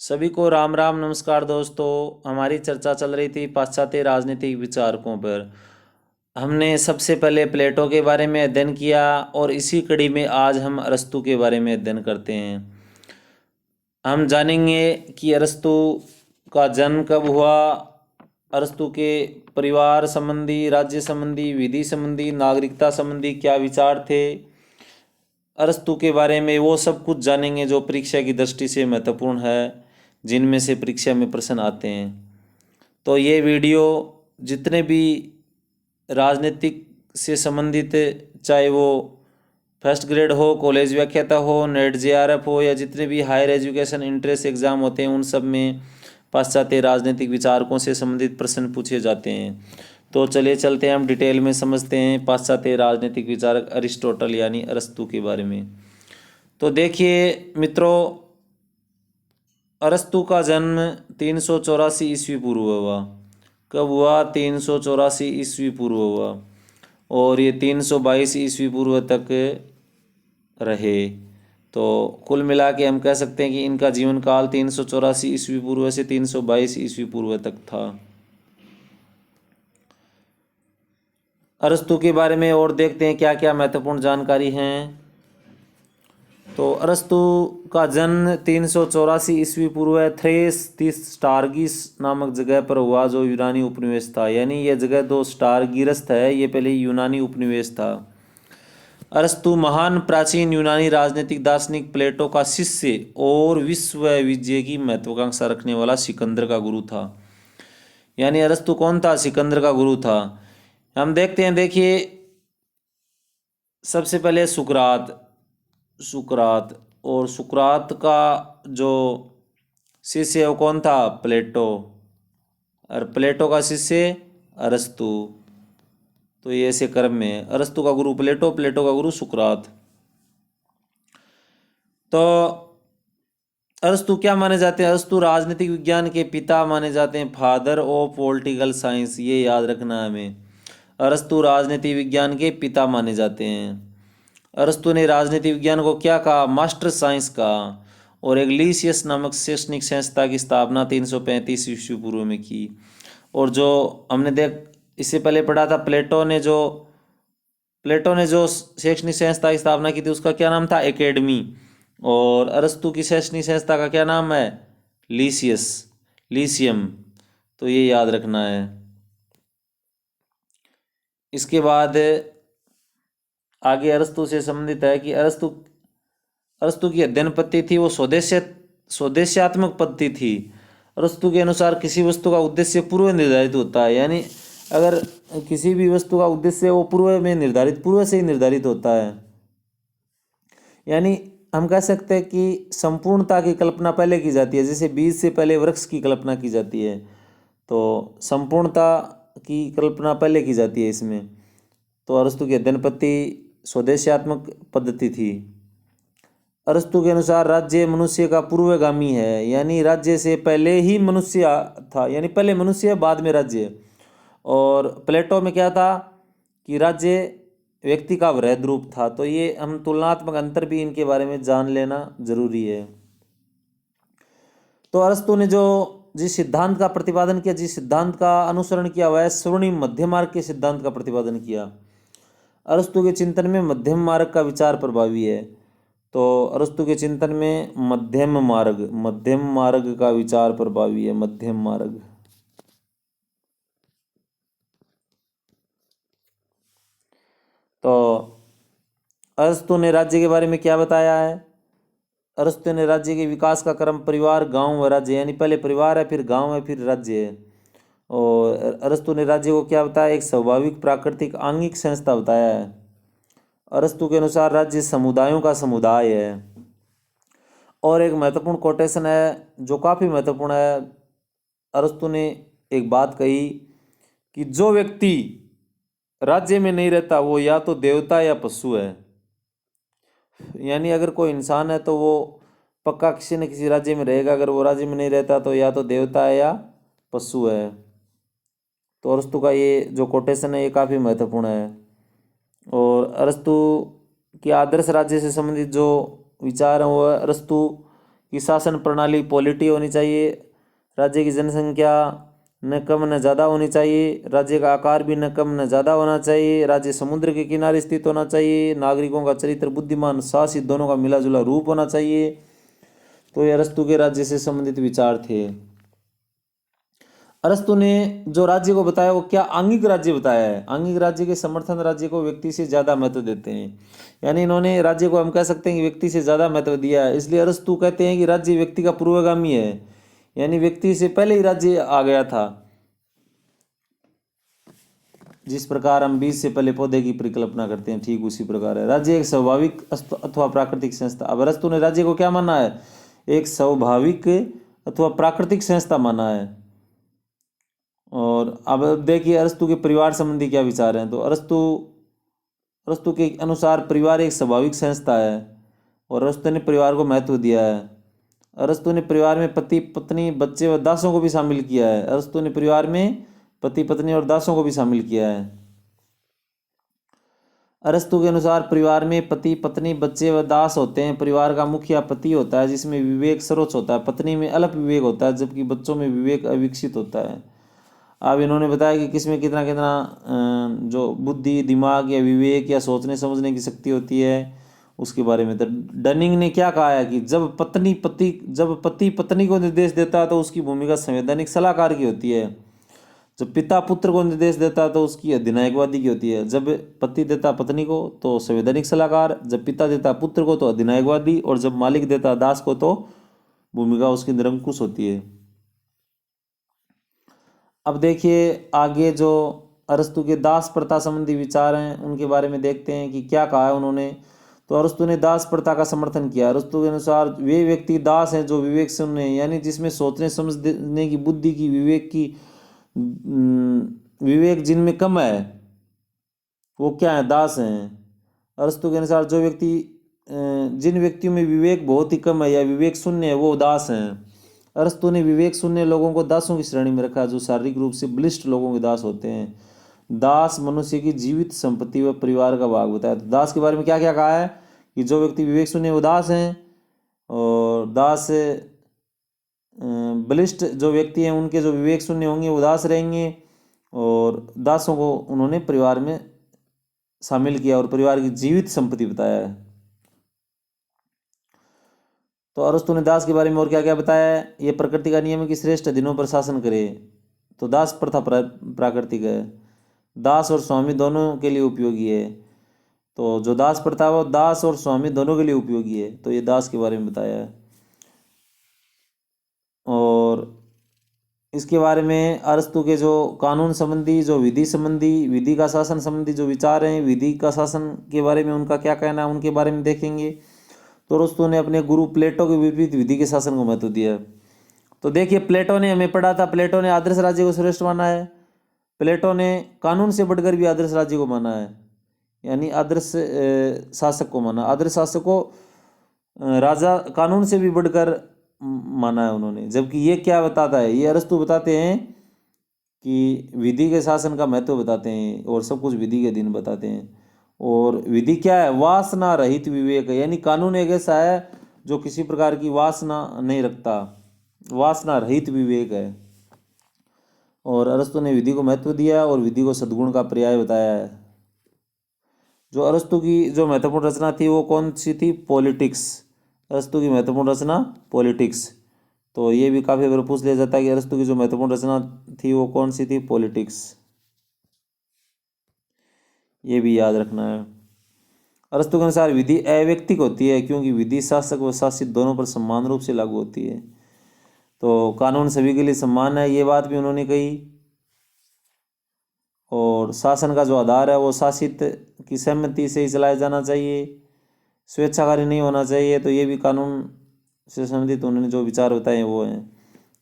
सभी को राम राम नमस्कार दोस्तों। हमारी चर्चा चल रही थी पाश्चात्य राजनीतिक विचारकों पर। हमने सबसे पहले प्लेटो के बारे में अध्ययन किया और इसी कड़ी में आज हम अरस्तु के बारे में अध्ययन करते हैं। हम जानेंगे कि अरस्तु का जन्म कब हुआ, अरस्तु के परिवार संबंधी, राज्य संबंधी, विधि संबंधी, नागरिकता संबंधी क्या विचार थे। अरस्तु के बारे में वो सब कुछ जानेंगे जो परीक्षा की दृष्टि से महत्वपूर्ण है, जिनमें से परीक्षा में प्रश्न आते हैं। तो ये वीडियो जितने भी राजनीतिक से संबंधित, चाहे वो फर्स्ट ग्रेड हो, कॉलेज व्याख्याता हो, नेट जेआरएफ हो, या जितने भी हायर एजुकेशन इंट्रेंस एग्ज़ाम होते हैं, उन सब में पाश्चात्य राजनीतिक विचारकों से संबंधित प्रश्न पूछे जाते हैं। तो चलिए चलते हैं, हम डिटेल में समझते हैं पाश्चात्य राजनीतिक विचारक अरिस्टोटल यानी अरस्तु के बारे में। तो देखिए मित्रों, अरस्तु का जन्म 384 ईस्वी पूर्व हुआ। कब हुआ? 384 ईस्वी पूर्व हुआ और ये 322 ईस्वी पूर्व तक रहे। तो कुल मिला के हम कह सकते हैं कि इनका जीवन काल 384 ईस्वी पूर्व से 322 ईस्वी पूर्व तक था। अरस्तु के बारे में और देखते हैं क्या क्या महत्वपूर्ण जानकारी हैं। तो अरस्तु का जन्म 384 ईस्वी पूर्व थ्रेस स्टारगिस नामक जगह पर हुआ, जो यूनानी उपनिवेश था। यानी यह जगह जो स्टारगिरस है, ये पहले यूनानी उपनिवेश था। अरस्तु महान प्राचीन यूनानी राजनीतिक दार्शनिक प्लेटो का शिष्य और विश्व विजय की महत्वाकांक्षा रखने वाला सिकंदर का गुरु था। यानी अरस्तु कौन था? सिकंदर का गुरु था। हम देखते हैं, देखिए सबसे पहले सुकरात और सुकरात का जो शिष्य है वो कौन था? प्लेटो। और प्लेटो का शिष्य अरस्तु। तो ये ऐसे क्रम में, अरस्तु का गुरु प्लेटो, प्लेटो का गुरु सुकरात। तो अरस्तु क्या माने जाते हैं? अरस्तु राजनीतिक विज्ञान के पिता माने जाते हैं, फादर ऑफ पॉलिटिकल साइंस। ये याद रखना है हमें, अरस्तु राजनीति विज्ञान के पिता माने जाते हैं। अरस्तु ने राजनीति विज्ञान को क्या कहा? मास्टर साइंस कहा। और एक लीसियस नामक शैक्षणिक संस्था की स्थापना 335 ईस्वी पूर्व में की। और जो हमने इससे पहले पढ़ा था, प्लेटो ने जो शैक्षणिक संस्था की स्थापना की थी, उसका क्या नाम था? एकेडमी। और अरस्तु की शैक्षणिक संस्था का क्या नाम है? लीसियम। तो ये याद रखना है। इसके बाद आगे अरस्तु से संबंधित है कि अरस्तु की अध्ययन पद्धति थी वो स्वदेशात्मक पद्धति थी। अरस्तु के अनुसार किसी वस्तु का उद्देश्य पूर्व निर्धारित होता है। यानी अगर किसी भी वस्तु का उद्देश्य वो पूर्व से ही निर्धारित होता है। यानी हम कह सकते हैं कि संपूर्णता की कल्पना पहले की जाती है, जैसे बीज से पहले वृक्ष की कल्पना की जाती है, तो संपूर्णता की कल्पना पहले की जाती है इसमें। तो अरस्तु की अध्ययन पद्धति स्वदेशात्मक पद्धति थी। अरस्तु के अनुसार राज्य मनुष्य का पूर्वगामी है। यानी राज्य से पहले ही मनुष्य था, यानी पहले मनुष्य बाद में राज्य। और प्लेटो में क्या था कि राज्य व्यक्ति का वृहद रूप था। तो ये हम तुलनात्मक अंतर भी इनके बारे में जान लेना जरूरी है। तो अरस्तु ने जिस सिद्धांत का प्रतिपादन किया, जिस सिद्धांत का अनुसरण किया, वह स्वर्णिम मध्य मार्ग के सिद्धांत का प्रतिपादन किया। अरस्तु के चिंतन में मध्यम मार्ग का विचार प्रभावी है। तो अरस्तु के चिंतन में मध्यम मार्ग का विचार प्रभावी है। मध्यम मार्ग। तो अरस्तु ने राज्य के बारे में क्या बताया है? अरस्तु ने राज्य के विकास का क्रम परिवार, गांव व राज्य, यानी पहले परिवार है, फिर गांव है, फिर राज्य है। और अरस्तु ने राज्य को क्या बताया? एक स्वाभाविक प्राकृतिक आंगिक संस्था बताया है। अरस्तु के अनुसार राज्य समुदायों का समुदाय है। और एक महत्वपूर्ण कोटेशन है जो काफ़ी महत्वपूर्ण है। अरस्तु ने एक बात कही कि जो व्यक्ति राज्य में नहीं रहता वो या तो देवता या पशु है। यानी अगर कोई इंसान है तो वो पक्का किसी न किसी राज्य में रहेगा, अगर वो राज्य में नहीं रहता तो या तो देवता है या पशु है। तो अरस्तु का ये जो कोटेशन है ये काफ़ी महत्वपूर्ण है। और अरस्तु के आदर्श राज्य से संबंधित जो विचार हैं वो अरस्तु की शासन प्रणाली पॉलिटी होनी चाहिए। राज्य की जनसंख्या न कम न ज़्यादा होनी चाहिए। राज्य का आकार भी न कम न ज़्यादा होना चाहिए। राज्य समुद्र के किनारे स्थित होना चाहिए। नागरिकों का चरित्र बुद्धिमान साहसी दोनों का मिला जुला रूप होना चाहिए। तो ये अरस्तु के राज्य से संबंधित विचार थे। अरस्तु ने जो राज्य को बताया वो क्या आंगिक राज्य बताया है। आंगिक राज्य के समर्थन राज्य को व्यक्ति से ज़्यादा महत्व देते हैं, यानी इन्होंने राज्य को हम कह सकते हैं कि व्यक्ति से ज़्यादा महत्व दिया है। इसलिए अरस्तु कहते हैं कि राज्य व्यक्ति का पूर्वगामी है, यानी व्यक्ति से पहले ही राज्य आ गया था। जिस प्रकार हम बीज से पहले पौधे की परिकल्पना करते हैं, ठीक उसी प्रकार है राज्य एक स्वाभाविक अथवा प्राकृतिक संस्था। अब अरस्तु ने राज्य को क्या माना है, एक स्वाभाविक अथवा प्राकृतिक संस्था माना है। और अब देखिए अरस्तु के परिवार संबंधी क्या विचार हैं। तो अरस्तु के अनुसार परिवार एक स्वाभाविक संस्था है और अरस्तु ने परिवार को महत्व दिया है। अरस्तु ने परिवार में पति पत्नी बच्चे व दासों को भी शामिल किया है। अरस्तु ने परिवार में पति पत्नी और दासों को भी शामिल किया है। अरस्तु के अनुसार परिवार में पति पत्नी बच्चे व दास होते हैं। परिवार का मुखिया पति होता है जिसमें विवेक सर्वोच्च होता है। पत्नी में अल्प विवेक होता है जबकि बच्चों में विवेक अविकसित होता है। अब इन्होंने बताया कि किसमें कितना कितना जो बुद्धि दिमाग या विवेक या सोचने समझने की शक्ति होती है उसके बारे में। तो डनिंग ने क्या कहा है कि जब पति पत्नी को निर्देश देता है तो उसकी भूमिका संवैधानिक सलाहकार की होती है। जब पिता पुत्र को निर्देश देता है तो उसकी अधिनायकवादी की होती है। जब पति देता पत्नी को तो संवैधानिक सलाहकार, जब पिता देता पुत्र को तो अधिनायकवादी, और जब मालिक देता दास को तो भूमिका उसकी निरंकुश होती है। अब देखिए आगे जो अरस्तु के दास प्रथा संबंधी विचार हैं उनके बारे में देखते हैं कि क्या कहा है उन्होंने। तो अरस्तु ने दास प्रथा का समर्थन किया। अरस्तु के अनुसार वे व्यक्ति दास हैं जो विवेक शून्य हैं, यानी जिसमें सोचने समझने की बुद्धि की विवेक जिनमें कम है वो क्या है, दास हैं। अरस्तु के अनुसार जिन व्यक्तियों में विवेक बहुत ही कम है या विवेक शून्य है वो दास हैं। अरस्तु ने विवेक शून्य लोगों को दासों की श्रेणी में रखा जो शारीरिक रूप से बलिष्ठ लोगों के दास होते हैं। दास मनुष्य की जीवित संपत्ति व परिवार का भाग बताया। तो दास के बारे में क्या क्या कहा है कि जो व्यक्ति विवेक शून्य वो दास हैं, और दास बलिष्ठ जो व्यक्ति हैं उनके जो विवेक शून्य होंगे वो दास रहेंगे। और दासों को उन्होंने परिवार में शामिल किया और परिवार की जीवित संपत्ति बताया है। तो अरस्तु ने दास के बारे में और क्या क्या बताया है। ये प्रकृति का नियम है कि श्रेष्ठ दिनों पर शासन करे, तो दास प्रथा प्राकृतिक है। दास और स्वामी दोनों के लिए उपयोगी है। तो जो दास प्रथा वो दास और स्वामी दोनों के लिए उपयोगी है। तो ये दास के बारे में बताया है। और इसके बारे में अरस्तु के जो कानून संबंधी, जो विधि संबंधी, विधि का शासन संबंधी जो विचार हैं, विधि का शासन के बारे में उनका क्या कहना है उनके बारे में देखेंगे। तो अरस्तु ने अपने गुरु प्लेटो के विपरीत विधि के शासन को महत्व दिया। तो देखिए प्लेटो ने हमें पढ़ा था, प्लेटो ने आदर्श राज्य को श्रेष्ठ माना है। प्लेटो ने कानून से बढ़कर भी आदर्श राज्य को माना है, यानी आदर्श शासक को माना। आदर्श शासक को राजा कानून से भी बढ़कर माना है उन्होंने। जबकि ये क्या बताता है, ये अरस्तु बताते हैं कि विधि के शासन का महत्व बताते हैं और सब कुछ विधि के दिन बताते हैं। और विधि क्या है, वासना रहित विवेक है, यानी कानून एक ऐसा है जो किसी प्रकार की वासना नहीं रखता, वासना रहित विवेक है। और अरस्तु ने विधि को महत्व दिया और विधि को सद्गुण का पर्याय बताया है। जो अरस्तु की जो महत्वपूर्ण रचना थी वो कौन सी थी, पॉलिटिक्स। अरस्तु की महत्वपूर्ण रचना पॉलिटिक्स। तो ये भी काफ़ी बार पूछ लिया जाता है कि अरस्तु की जो महत्वपूर्ण रचना थी वो कौन सी थी, पॉलिटिक्स। ये भी याद रखना है। अरस्तु के अनुसार विधि अवैयक्तिक होती है क्योंकि विधि शासक व शासित दोनों पर समान रूप से लागू होती है। तो कानून सभी के लिए समान है, ये बात भी उन्होंने कही। और शासन का जो आधार है वो शासित की सहमति से ही चलाया जाना चाहिए, स्वेच्छाकारी नहीं होना चाहिए। तो ये भी कानून से संबंधित उन्होंने जो विचार बताए वो हैं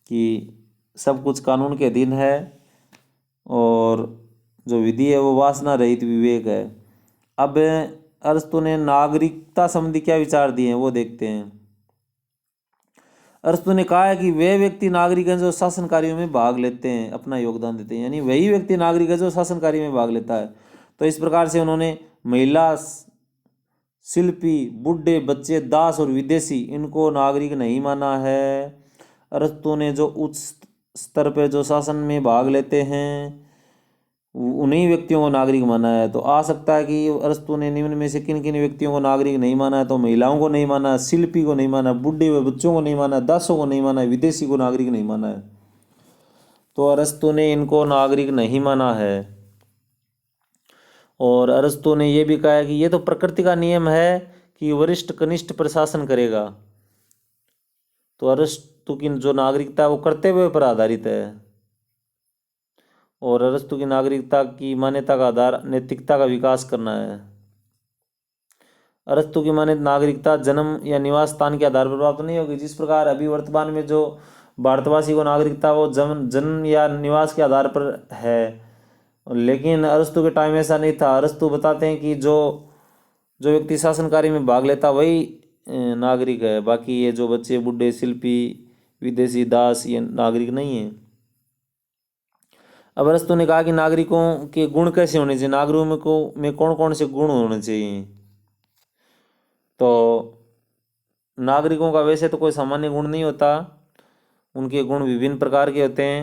कि सब कुछ कानून के अधीन है और जो विधि है वो वासना रहित विवेक है। अब अरस्तु ने नागरिकता संबंधी क्या विचार दिए हैं वो देखते हैं। अरस्तु ने कहा है कि वे व्यक्ति नागरिक हैं जो शासन कार्यों में भाग लेते हैं, अपना योगदान देते हैं, यानी वही व्यक्ति नागरिक है जो शासन कार्य में भाग लेता है। तो इस प्रकार से उन्होंने महिला शिल्पी, बूढ़े, बच्चे, दास और विदेशी इनको नागरिक नहीं माना है। अरस्तु ने जो उच्च स्तर पर जो शासन में भाग लेते हैं उन्हीं व्यक्तियों को नागरिक माना है। तो आ सकता है कि अरस्तु ने निम्न में से किन किन व्यक्तियों को नागरिक नहीं माना है। तो महिलाओं को नहीं माना, शिल्पी को नहीं माना, बूढ़े व बच्चों को नहीं माना, दासों को नहीं माना, विदेशी को नागरिक नहीं माना है। तो अरस्तु ने इनको नागरिक नहीं माना है। और अरस्तु ने यह भी कहा है कि ये तो प्रकृति का नियम है कि वरिष्ठ कनिष्ठ पर शासन करेगा। तो अरस्तु की जो नागरिकता है वो कर्तव्य पर आधारित है। और अरस्तु की नागरिकता की मान्यता का आधार नैतिकता का विकास करना है। अरस्तु की मान्य नागरिकता जन्म या निवास स्थान के आधार पर प्राप्त नहीं होगी। जिस प्रकार अभी वर्तमान में जो भारतवासी को नागरिकता वो जन्म या निवास के आधार पर है, लेकिन अरस्तु के टाइम ऐसा नहीं था। अरस्तु बताते हैं कि जो जो व्यक्ति शासन कार्य में भाग लेता वही नागरिक है, बाकी ये जो बच्चे, बूढ़े, शिल्पी, विदेशी, दास ये नागरिक नहीं है। अब अरस्तु ने कहा कि नागरिकों के गुण कैसे होने चाहिए, नागरिकों में कौन कौन से गुण होने चाहिए। तो नागरिकों का वैसे तो कोई सामान्य गुण नहीं होता, उनके गुण विभिन्न प्रकार के होते हैं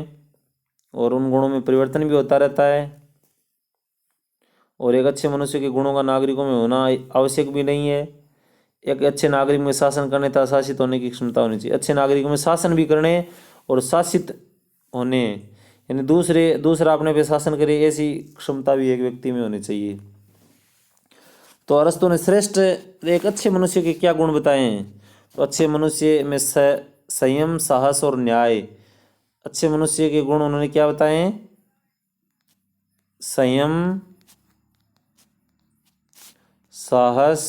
और उन गुणों में परिवर्तन भी होता रहता है। और एक अच्छे मनुष्य के गुणों का नागरिकों में होना आवश्यक भी नहीं है। एक अच्छे नागरिक में शासन करने तथा शासित होने की क्षमता होनी चाहिए। अच्छे नागरिकों में शासन भी करने और शासित होने, यानी दूसरा अपने पे शासन करे, ऐसी क्षमता भी एक व्यक्ति में होनी चाहिए। तो अरस्तु ने श्रेष्ठ एक अच्छे मनुष्य के क्या गुण बताए हैं। तो अच्छे मनुष्य में संयम, साहस और न्याय। अच्छे मनुष्य के गुण उन्होंने क्या बताए हैं? संयम, साहस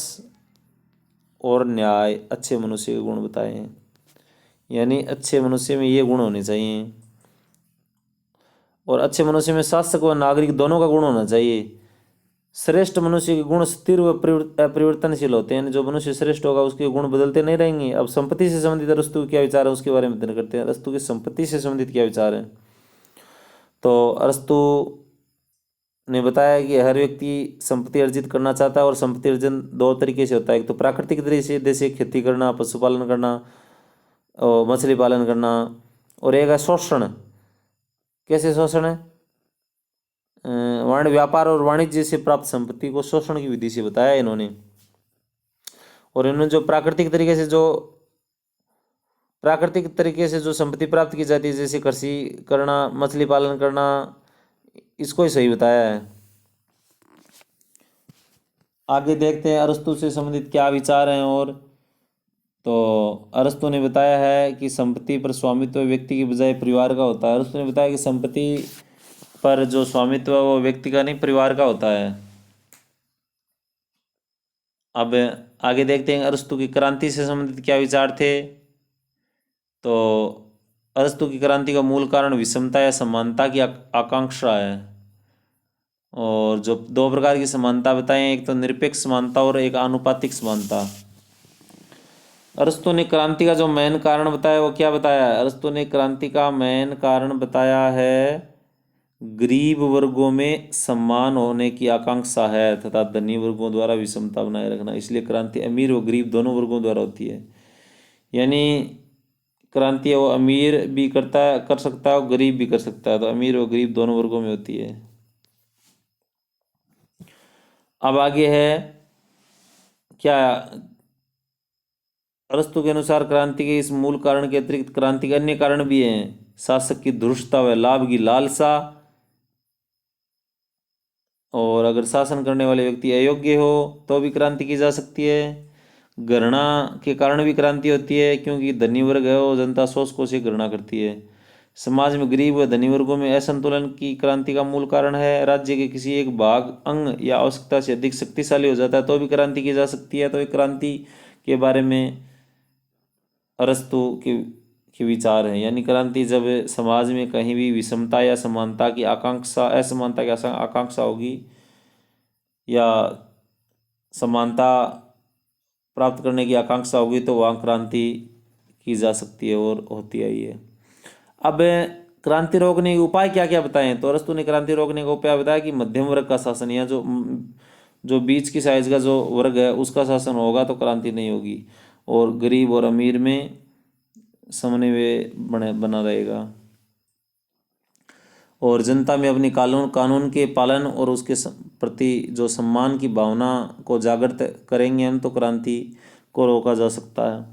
और न्याय अच्छे मनुष्य के गुण बताए हैं। यानी अच्छे मनुष्य में ये गुण होने चाहिए। और अच्छे मनुष्य में शासक व नागरिक दोनों का गुण होना चाहिए। श्रेष्ठ मनुष्य के गुण स्थिर व अपरिवर्तनशील होते हैं। जो मनुष्य श्रेष्ठ होगा उसके गुण बदलते नहीं रहेंगे। अब संपत्ति से संबंधित अरस्तु क्या विचार है उसके बारे में अध्ययन करते हैं। अरस्तु की संपत्ति से संबंधित क्या विचार है। तो अरस्तु ने बताया कि हर व्यक्ति संपत्ति अर्जित करना चाहता है और संपत्ति अर्जन दो तरीके से होता है। एक तो प्राकृतिक तरीके से, जैसे खेती करना, पशुपालन करना और मछली पालन करना, और एक है शोषण। कैसे शोषण है? व्यापार और वाणिज्य से प्राप्त संपत्ति को शोषण की विधि से बताया इन्होंने। और इन्होंने जो प्राकृतिक तरीके से जो संपत्ति प्राप्त की जाती है, जैसे कृषि करना, मछली पालन करना, इसको ही सही बताया है। आगे देखते हैं अरस्तु से संबंधित क्या विचार हैं। और तो अरस्तु ने बताया है कि संपत्ति पर स्वामित्व व्यक्ति की बजाय परिवार का होता है। अरस्तु ने बताया कि संपत्ति पर जो स्वामित्व है वो व्यक्ति का नहीं, परिवार का होता है। अब आगे देखते हैं अरस्तु की क्रांति से संबंधित क्या विचार थे। तो अरस्तु की क्रांति का मूल कारण विषमता या समानता की आकांक्षा है। और जो दो प्रकार की समानता बताएं, एक तो निरपेक्ष समानता और एक आनुपातिक समानता। अरस्तु ने क्रांति का जो मेन कारण बताया वो क्या बताया है? अरस्तु ने क्रांति का मेन कारण बताया है गरीब वर्गों में सम्मान होने की आकांक्षा है तथा धनी वर्गों द्वारा विषमता बनाए रखना। इसलिए क्रांति अमीर व गरीब दोनों वर्गों द्वारा होती है। यानी क्रांति वो अमीर भी कर सकता है और गरीब भी कर सकता है। तो अमीर और गरीब दोनों वर्गों में होती है। अब आगे है क्या, अरस्तु के अनुसार क्रांति के इस मूल कारण के अतिरिक्त क्रांति के अन्य कारण भी हैं। शासक की धृष्टता व लाभ की लालसा, और अगर शासन करने वाले व्यक्ति अयोग्य हो तो भी क्रांति की जा सकती है। घृणा के कारण भी क्रांति होती है, क्योंकि धनी वर्ग है वो जनता शोषकों से घृणा करती है। समाज में गरीब व धनी वर्गों में असंतुलन की क्रांति का मूल कारण है। राज्य के किसी एक भाग, अंग या आवश्यकता से अधिक शक्तिशाली हो जाता है तो भी क्रांति की जा सकती है। तो ये क्रांति के बारे में अरस्तु के विचार हैं। यानी क्रांति जब समाज में कहीं भी विषमता या असमानता की आकांक्षा होगी या समानता प्राप्त करने की आकांक्षा होगी तो वहाँ क्रांति की जा सकती है और होती है ये। अब क्रांति रोकने के उपाय क्या क्या बताएं। तो अरस्तु ने क्रांति रोकने का उपाय बताया कि मध्यम वर्ग का शासन, या जो बीच की साइज का जो वर्ग है उसका शासन होगा तो क्रांति नहीं होगी, और गरीब और अमीर में समन्वय बना रहेगा, और जनता में अपनी कानून कानून के पालन और उसके प्रति जो सम्मान की भावना को जागृत करेंगे हम तो क्रांति को रोका जा सकता है।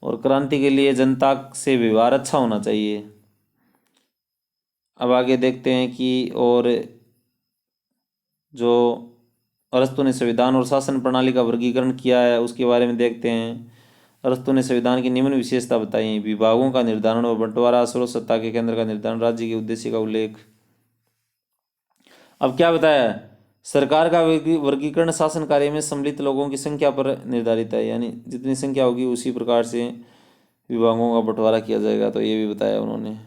और क्रांति के लिए जनता से व्यवहार अच्छा होना चाहिए। अब आगे देखते हैं कि और जो अरस्तु ने संविधान और शासन प्रणाली का वर्गीकरण किया है उसके बारे में देखते हैं। अरस्तु ने संविधान की निम्न विशेषता बताई: विभागों का निर्धारण और बंटवारा, सर्वोच्च सत्ता के केंद्र का निर्धारण, राज्य के उद्देश्य का उल्लेख। अब क्या बताया है? सरकार का वर्गीकरण शासन कार्य में सम्मिलित लोगों की संख्या पर निर्धारित है, यानी जितनी संख्या होगी उसी प्रकार से विभागों का बंटवारा किया जाएगा, तो ये भी बताया उन्होंने।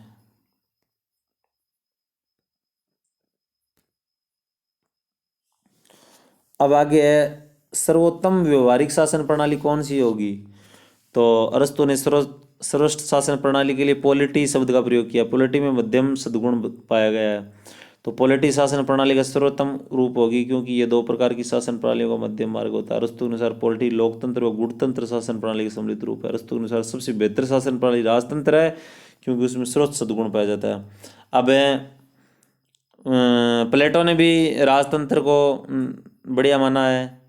अब आगे है सर्वोत्तम व्यवहारिक शासन प्रणाली कौन सी होगी। तो अरस्तु ने सर्वोच्च शासन प्रणाली के लिए पॉलिटी शब्द का प्रयोग किया। पॉलिटी में मध्यम सद्गुण पाया गया है, तो पॉलिटी शासन प्रणाली का सर्वोत्तम रूप होगी, क्योंकि ये दो प्रकार की शासन प्रणालियों का मध्यम मार्ग होता है। अरस्तु के अनुसार पॉलिटी लोकतंत्र व गुणतंत्र शासन प्रणाली का सम्मिलित रूप है। अरस्तु के अनुसार सबसे बेहतर शासन प्रणाली राजतंत्र है, क्योंकि उसमें सर्वोच्च सद्गुण पाया जाता है। अब प्लेटो ने भी राजतंत्र को बढ़िया माना है,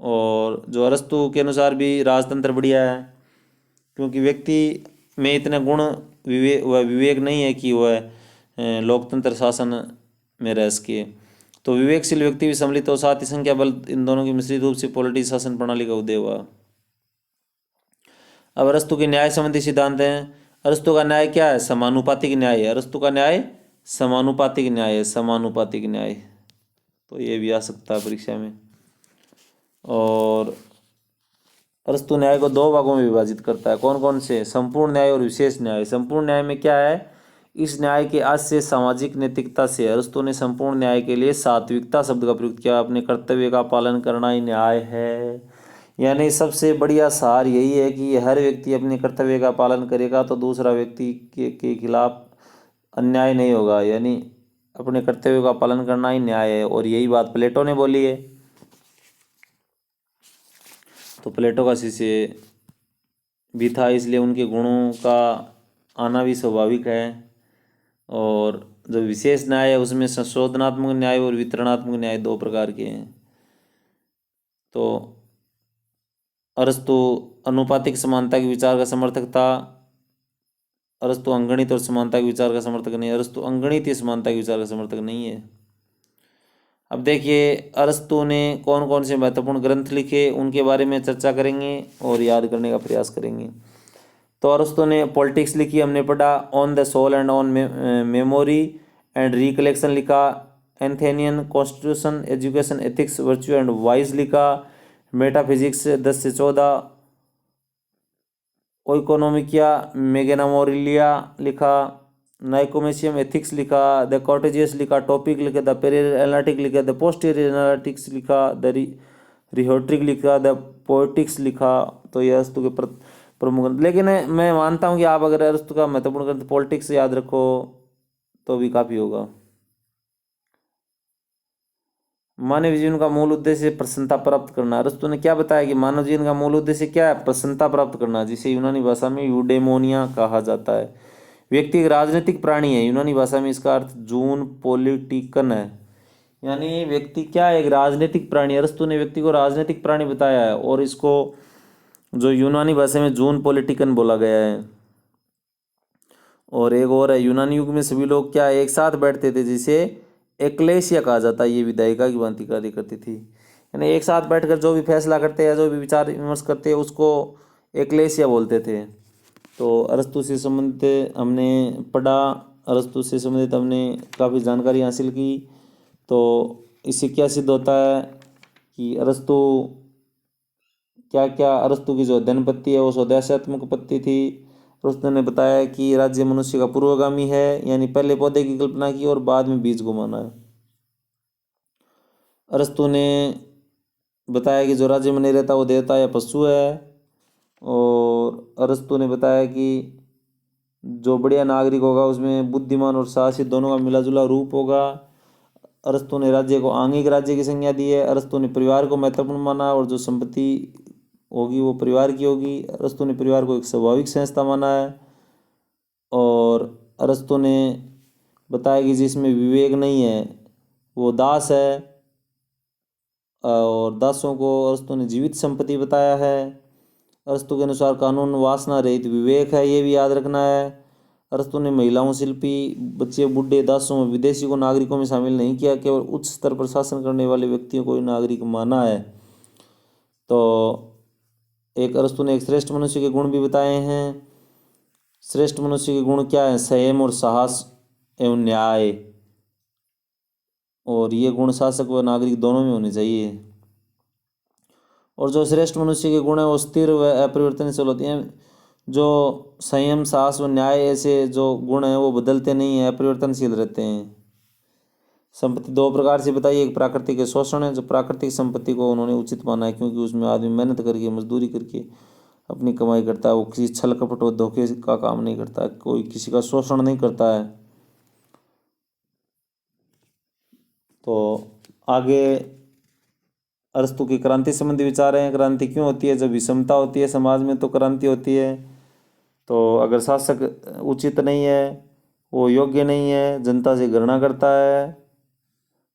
और जो अरस्तु के अनुसार भी राजतंत्र बढ़िया है, क्योंकि व्यक्ति में इतने गुण विवेक नहीं है कि वह लोकतंत्र शासन में रह सके। तो विवेकशील व्यक्ति भी सम्मिलित हो, साथ ही संख्या बल, इन दोनों की मिश्रित रूप से पॉलिटी शासन प्रणाली का उदय हुआ। अब अरस्तु के न्याय संबंधी सिद्धांत हैं। अरस्तु का न्याय क्या है? समानुपातिक न्याय है। अरस्तु का न्याय समानुपातिक न्याय है, समानुपातिक न्याय। तो ये भी आ सकता है परीक्षा में। और अरस्तु न्याय को दो भागों में विभाजित करता है। कौन कौन से? संपूर्ण न्याय और विशेष न्याय। संपूर्ण न्याय में क्या है? इस न्याय के आशय सामाजिक नैतिकता से। अरस्तु ने संपूर्ण न्याय के लिए सात्विकता शब्द का प्रयोग किया। अपने कर्तव्य का पालन करना ही न्याय है, यानी सबसे बढ़िया सार यही है कि हर व्यक्ति अपने कर्तव्य का पालन करेगा तो दूसरा व्यक्ति के खिलाफ अन्याय नहीं होगा, यानी अपने कर्तव्य का पालन करना ही न्याय है। और यही बात प्लेटो ने बोली है। तो प्लेटो का शिष्य भी था, इसलिए उनके गुणों का आना भी स्वाभाविक है। और जो विशेष न्याय है उसमें संशोधनात्मक न्याय और वितरणात्मक न्याय दो प्रकार के हैं। तो अरस्तु अनुपातिक समानता के विचार का समर्थक था। अरस्तु अंगणित और समानता के विचार का समर्थक नहीं। अरस्तु अंगणित या समानता के विचार का समर्थक नहीं है। अब देखिए अरस्तु ने कौन कौन से महत्वपूर्ण ग्रंथ लिखे, उनके बारे में चर्चा करेंगे और याद करने का प्रयास करेंगे। तो अरस्तु ने पॉलिटिक्स लिखी, हमने पढ़ा। On the soul and on memory and recollection लिखा। Athenian constitution, education, ethics, virtue and vice लिखा। मेटाफिजिक्स 10 से 14। ओइकोनोमिकिया मेगेनामोरिलिया लिखा। नाइकोमेशियम एथिक्स लिखा। द कॉटेजियस लिखा। टॉपिक लिखा। द पेरियर एनालिटिक लिखा। द पोस्टीरियर एनालिटिक्स लिखा। द रिहोट्रिक लिखा। द पोएटिक्स लिखा। तो ये अरस्तु के प्रमुख ग्रंथ। लेकिन मैं मानता हूँ कि आप अगर अरस्तु का महत्वपूर्ण ग्रंथ पॉलिटिक्स याद रखो तो भी काफ़ी होगा। मानव जीवन का मूल उद्देश्य प्रसन्नता प्राप्त करना। अरस्तु ने क्या बताया कि मानव जीवन का मूल उद्देश्य क्या है? प्रसन्नता प्राप्त करना, जिसे यूनानी भाषा में यूडेमोनिया कहा जाता है। व्यक्ति एक राजनीतिक प्राणी है। यूनानी भाषा में इसका अर्थ जून पॉलिटिकन है, यानी व्यक्ति क्या है? एक राजनीतिक प्राणी। अरस्तु ने व्यक्ति को राजनीतिक प्राणी बताया है, और इसको जो यूनानी भाषा में जून पॉलिटिकन बोला गया है। और एक और है, यूनानी युग में सभी लोग क्या एक साथ बैठते थे, जिसे एक्लेसिया कहा जाता है। ये विधायिका की भांति कार्य करती थी, यानी एक साथ बैठकर जो भी फैसला करते हैं, जो भी विचार विमर्श करते हैं, उसको एक्लेसिया बोलते थे। तो अरस्तु से संबंधित हमने पढ़ा, अरस्तु से संबंधित हमने काफ़ी जानकारी हासिल की। तो इससे क्या सिद्ध होता है कि अरस्तु क्या क्या, अरस्तु की जो अध्ययन पत्ति है वो स्वदेशात्मक पत्ति थी। अरस्तु ने बताया कि राज्य मनुष्य का पूर्वगामी है, यानी पहले पौधे की कल्पना की और बाद में बीज को माना है। अरस्तु ने बताया कि जो राज्य में नहीं रहता वो देवता या पशु है। और अरस्तु ने बताया कि जो बढ़िया नागरिक होगा उसमें बुद्धिमान और साहसी दोनों का मिला जुला रूप होगा। अरस्तु ने राज्य को आंगिक राज्य की संज्ञा दी है। अरस्तु ने परिवार को महत्वपूर्ण माना और जो संपत्ति होगी वो परिवार की होगी। अरस्तु ने परिवार को एक स्वाभाविक संस्था माना है। और अरस्तु ने बताया कि जिसमें विवेक नहीं है वो दास है, और दासों को अरस्तु ने जीवित संपत्ति बताया है। अरस्तु के अनुसार कानून वासना रहित विवेक है, ये भी याद रखना है। अरस्तु ने महिलाओं, शिल्पी, बच्चे, बूढ़े, दासों, विदेशी को नागरिकों में शामिल नहीं किया, केवल उच्च स्तर पर शासन करने वाले व्यक्तियों को ही नागरिक माना है। तो एक अरस्तु ने एक श्रेष्ठ मनुष्य के गुण भी बताए हैं। श्रेष्ठ मनुष्य के गुण क्या है? संयम और साहस एवं न्याय, और ये गुण शासक व नागरिक दोनों में होने चाहिए। और जो श्रेष्ठ मनुष्य के गुण है वो स्थिर व अपरिवर्तनशील होते हैं। जो संयम, साहस व न्याय ऐसे जो गुण हैं वो बदलते नहीं हैं, अपरिवर्तनशील रहते हैं। संपत्ति दो प्रकार से बताइए। एक प्राकृतिक शोषण है, जो प्राकृतिक संपत्ति को उन्होंने उचित माना है क्योंकि उसमें आदमी मेहनत करके, मजदूरी करके अपनी कमाई करता है, वो किसी छल कपट व धोखे का काम नहीं करता है, कोई किसी का शोषण नहीं करता है। तो आगे अरस्तु की क्रांति संबंधी विचार हैं। क्रांति क्यों होती है? जब विषमता होती है समाज में तो क्रांति होती है। तो अगर शासक उचित नहीं है, वो योग्य नहीं है, जनता से घृणा करता है,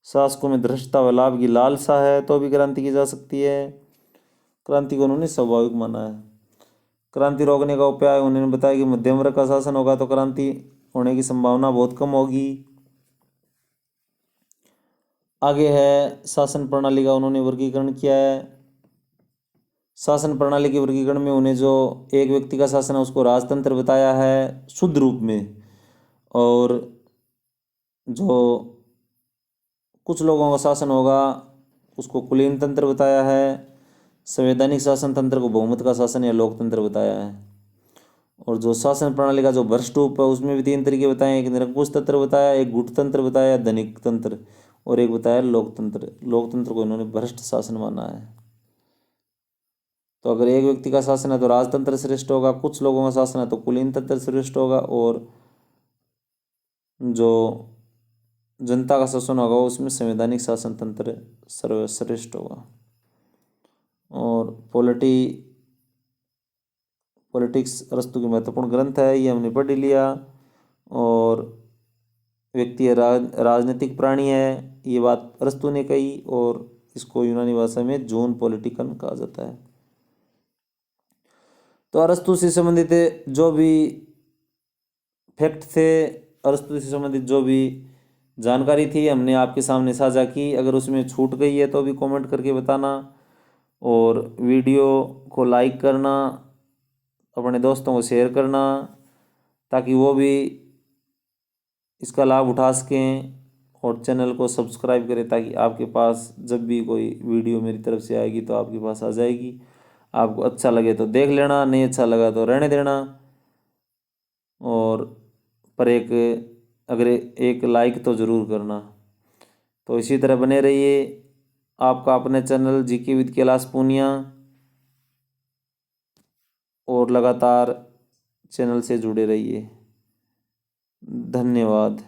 शासकों में धृष्टता व लाभ की लालसा है, तो भी क्रांति की जा सकती है। क्रांति को उन्होंने स्वाभाविक माना है। क्रांति रोकने का उपाय उन्होंने बताया कि मध्यम वर्ग का शासन होगा तो क्रांति होने की संभावना बहुत कम होगी। आगे है शासन प्रणाली का उन्होंने वर्गीकरण किया है। शासन प्रणाली के वर्गीकरण में उन्हें जो एक व्यक्ति का शासन है उसको राजतंत्र बताया है शुद्ध रूप में, और जो कुछ लोगों का शासन होगा उसको कुलीन तंत्र बताया है। संवैधानिक शासन तंत्र को बहुमत का शासन या लोकतंत्र बताया है। और जो शासन प्रणाली का जो भ्रष्ट रूप है उसमें भी तीन तरीके बताए। एक निरंकुश तंत्र बताया, एक गुटतंत्र बताया, धनिक तंत्र, और एक बताया लोकतंत्र। लोकतंत्र को इन्होंने भ्रष्ट शासन माना है। तो अगर एक व्यक्ति का शासन है तो राजतंत्र श्रेष्ठ होगा, कुछ लोगों का शासन है तो कुलीन तंत्र श्रेष्ठ होगा, और जो जनता का शासन होगा उसमें संवैधानिक शासन तंत्र सर्वश्रेष्ठ होगा। और पॉलिटिक्स अरस्तु की महत्वपूर्ण ग्रंथ है, ये हमने पढ़ लिया। और व्यक्ति राजनीतिक प्राणी है, ये बात अरस्तु ने कही, और इसको यूनानी भाषा में जून पॉलिटिकन कहा जाता है। तो अरस्तु से संबंधित जो भी फैक्ट थे, अरस्तु से संबंधित जो भी जानकारी थी हमने आपके सामने साझा की। अगर उसमें छूट गई है तो भी कमेंट करके बताना, और वीडियो को लाइक करना, अपने दोस्तों को शेयर करना, ताकि वो भी इसका लाभ उठा सकें, और चैनल को सब्सक्राइब करें ताकि आपके पास जब भी कोई वीडियो मेरी तरफ से आएगी तो आपके पास आ जाएगी। आपको अच्छा लगे तो देख लेना, नहीं अच्छा लगा तो रहने देना। और पर अगर एक लाइक तो ज़रूर करना। तो इसी तरह बने रहिए। आपका अपने channel GK with Kailash Punia, और लगातार चैनल से जुड़े रहिए। धन्यवाद।